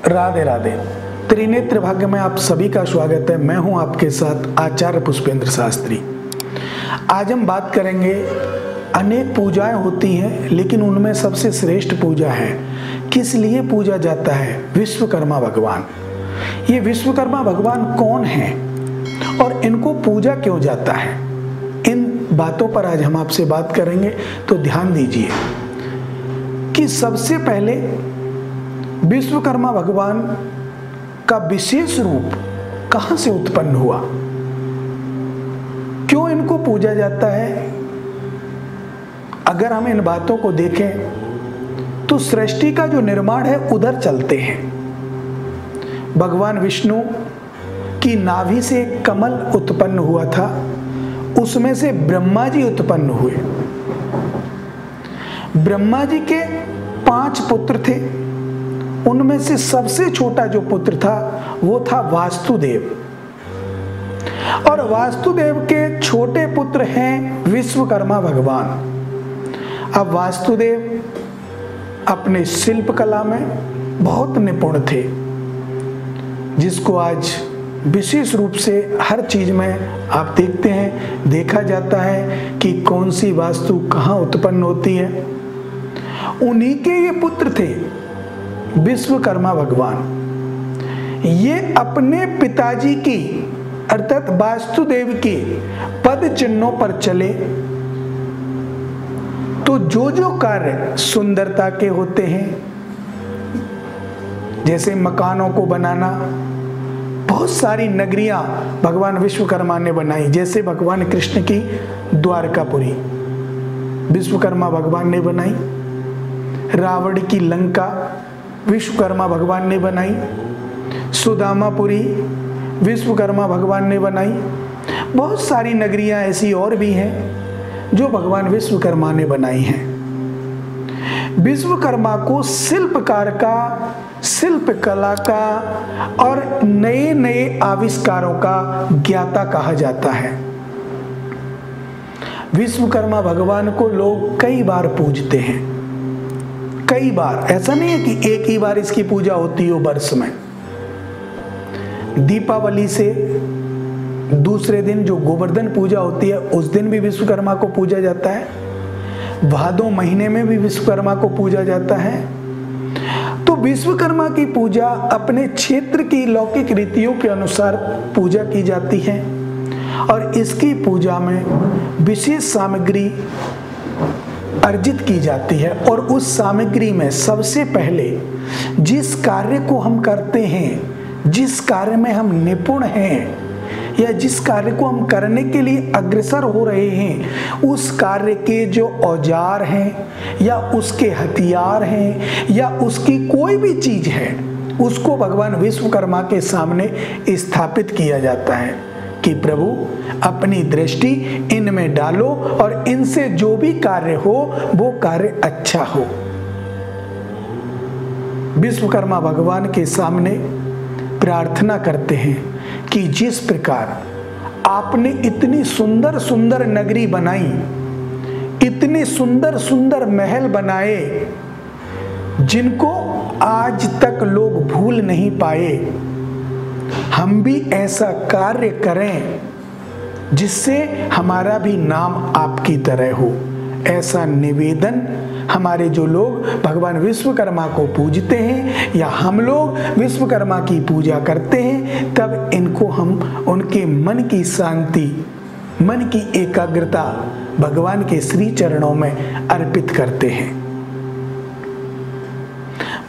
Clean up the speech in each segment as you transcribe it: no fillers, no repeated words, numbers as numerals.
राधे राधे। त्रिनेत्र भाग्य में आप सभी का स्वागत है। मैं हूं आपके साथ आचार्य पुष्पेंद्र शास्त्री। आज हम बात करेंगे, अनेक पूजाएं होती हैं लेकिन उनमें सबसे श्रेष्ठ पूजा है, किस लिए पूजा जाता है, विश्वकर्मा भगवान। ये विश्वकर्मा भगवान कौन है और इनको पूजा क्यों जाता है, इन बातों पर आज हम आपसे बात करेंगे। तो ध्यान दीजिए कि सबसे पहले विश्वकर्मा भगवान का विशेष रूप कहां से उत्पन्न हुआ, क्यों इनको पूजा जाता है। अगर हम इन बातों को देखें तो सृष्टि का जो निर्माण है उधर चलते हैं। भगवान विष्णु की नाभि से कमल उत्पन्न हुआ था, उसमें से ब्रह्मा जी उत्पन्न हुए। ब्रह्मा जी के 5 पुत्र थे, उनमें से सबसे छोटा जो पुत्र था वो था वासुदेव, और वासुदेव के छोटे पुत्र हैं विश्वकर्मा भगवान। अब वासुदेव अपने शिल्प कला में बहुत निपुण थे, जिसको आज विशेष रूप से हर चीज में आप देखते हैं, देखा जाता है कि कौन सी वास्तु कहाँ उत्पन्न होती है। उन्हीं के ये पुत्र थे विश्वकर्मा भगवान। ये अपने पिताजी की अर्थात वासुदेव के पद चिन्हों पर चले तो जो जो कार्य सुंदरता के होते हैं, जैसे मकानों को बनाना, बहुत सारी नगरियां भगवान विश्वकर्मा ने बनाई। जैसे भगवान कृष्ण की द्वारकापुरी विश्वकर्मा भगवान ने बनाई, रावण की लंका विश्वकर्मा भगवान ने बनाई, सुदामापुरी विश्वकर्मा भगवान ने बनाई। बहुत सारी नगरियां ऐसी और भी हैं जो भगवान विश्वकर्मा ने बनाई हैं। विश्वकर्मा को शिल्पकार का, शिल्प कला का और नए नए आविष्कारों का ज्ञाता कहा जाता है। विश्वकर्मा भगवान को लोग कई बार पूजते हैं, कई बार। ऐसा नहीं है कि एक ही बार इसकी पूजा होती हो वर्ष में। दीपावली से दूसरे दिन जो गोवर्धन पूजा होती है, उस दिन भी विश्वकर्मा को पूजा जाता है। भादों महीने में भी विश्वकर्मा को पूजा जाता है। तो विश्वकर्मा की पूजा अपने क्षेत्र की लौकिक रीतियों के अनुसार पूजा की जाती है, और इसकी पूजा में विशेष सामग्री अर्जित की जाती है। और उस सामग्री में सबसे पहले जिस कार्य को हम करते हैं, जिस कार्य में हम निपुण हैं, या जिस कार्य को हम करने के लिए अग्रसर हो रहे हैं, उस कार्य के जो औजार हैं या उसके हथियार हैं या उसकी कोई भी चीज है, उसको भगवान विश्वकर्मा के सामने स्थापित किया जाता है कि प्रभु अपनी दृष्टि इनमें डालो और इनसे जो भी कार्य हो वो कार्य अच्छा हो। विश्वकर्मा भगवान के सामने प्रार्थना करते हैं कि जिस प्रकार आपने इतनी सुंदर सुंदर नगरी बनाई, इतने सुंदर सुंदर महल बनाए, जिनको आज तक लोग भूल नहीं पाए, हम भी ऐसा कार्य करें जिससे हमारा भी नाम आपकी तरह हो। ऐसा निवेदन हमारे जो लोग भगवान विश्वकर्मा को पूजते हैं या हम लोग विश्वकर्मा की पूजा करते हैं, तब इनको हम उनके मन की शांति, मन की एकाग्रता भगवान के श्री चरणों में अर्पित करते हैं।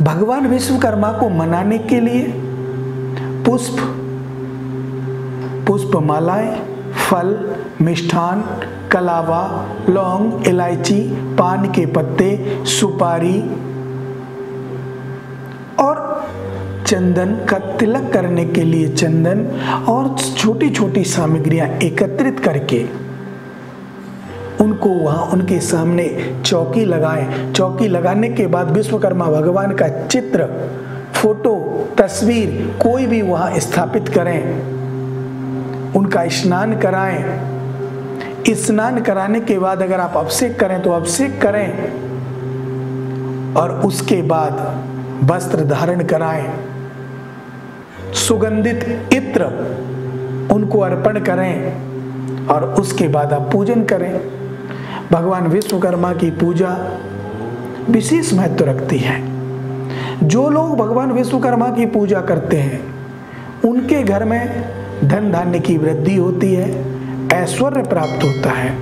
भगवान विश्वकर्मा को मनाने के लिए पुष्पमालाएं, फल, मिष्ठान, कलावा, लौंग, इलायची, पान के पत्ते, सुपारी और चंदन का तिलक करने के लिए चंदन और छोटी छोटी सामग्रियां एकत्रित करके उनको वहां उनके सामने चौकी लगाएं। चौकी लगाने के बाद विश्वकर्मा भगवान का चित्र, फोटो, तस्वीर कोई भी वहां स्थापित करें, उनका स्नान कराएं। स्नान कराने के बाद अगर आप अभिषेक करें तो अभिषेक करें, और उसके बाद वस्त्र धारण कराएं, सुगंधित इत्र उनको अर्पण करें और उसके बाद आप पूजन करें। भगवान विश्वकर्मा की पूजा विशेष महत्व रखती है। जो लोग भगवान विश्वकर्मा की पूजा करते हैं उनके घर में धन धान्य की वृद्धि होती है, ऐश्वर्य प्राप्त होता है।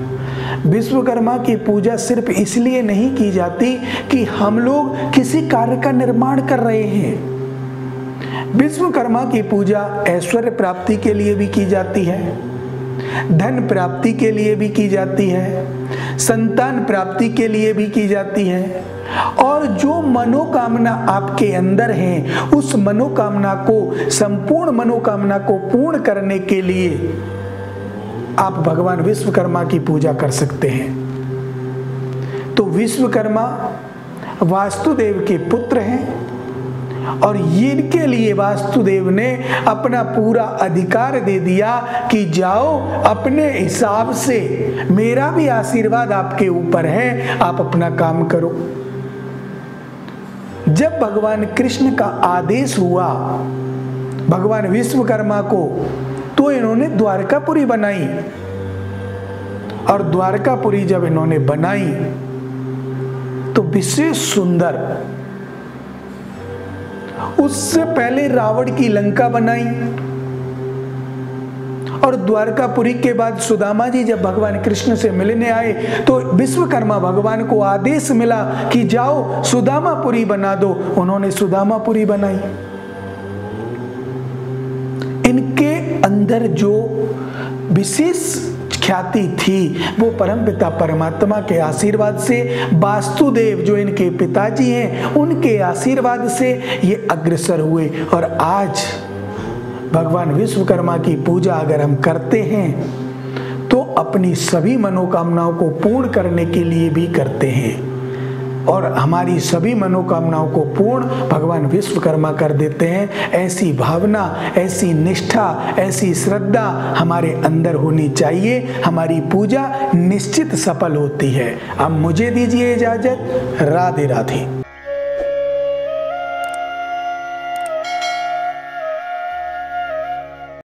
विश्वकर्मा की पूजा सिर्फ इसलिए नहीं की जाती कि हम लोग किसी कार्य का निर्माण कर रहे हैं। विश्वकर्मा की पूजा ऐश्वर्य प्राप्ति के लिए भी की जाती है, धन प्राप्ति के लिए भी की जाती है, संतान प्राप्ति के लिए भी की जाती है, और जो मनोकामना आपके अंदर है उस मनोकामना को, संपूर्ण मनोकामना को पूर्ण करने के लिए आप भगवान विश्वकर्मा की पूजा कर सकते हैं। तो विश्वकर्मा वास्तुदेव के पुत्र हैं और इनके लिए वास्तुदेव ने अपना पूरा अधिकार दे दिया कि जाओ अपने हिसाब से, मेरा भी आशीर्वाद आपके ऊपर है, आप अपना काम करो। जब भगवान कृष्ण का आदेश हुआ भगवान विश्वकर्मा को, तो इन्होंने द्वारकापुरी बनाई, और द्वारकापुरी जब इन्होंने बनाई तो विशेष सुंदर, उससे पहले रावण की लंका बनाई, और द्वारकापुरी के बाद सुदामा जी जब भगवान कृष्ण से मिलने आए तो विश्वकर्मा भगवान को आदेश मिला कि जाओ सुदामापुरी बना दो, उन्होंने सुदामापुरी बनाई। इनके अंदर जो विशेष ख्याति थी वो परमपिता परमात्मा के आशीर्वाद से, वास्तुदेव जो इनके पिताजी हैं उनके आशीर्वाद से ये अग्रसर हुए। और आज भगवान विश्वकर्मा की पूजा अगर हम करते हैं तो अपनी सभी मनोकामनाओं को पूर्ण करने के लिए भी करते हैं, और हमारी सभी मनोकामनाओं को पूर्ण भगवान विश्वकर्मा कर देते हैं। ऐसी भावना, ऐसी निष्ठा, ऐसी श्रद्धा हमारे अंदर होनी चाहिए। हमारी पूजा निश्चित सफल होती है। अब मुझे दीजिए इजाजत। राधे राधे।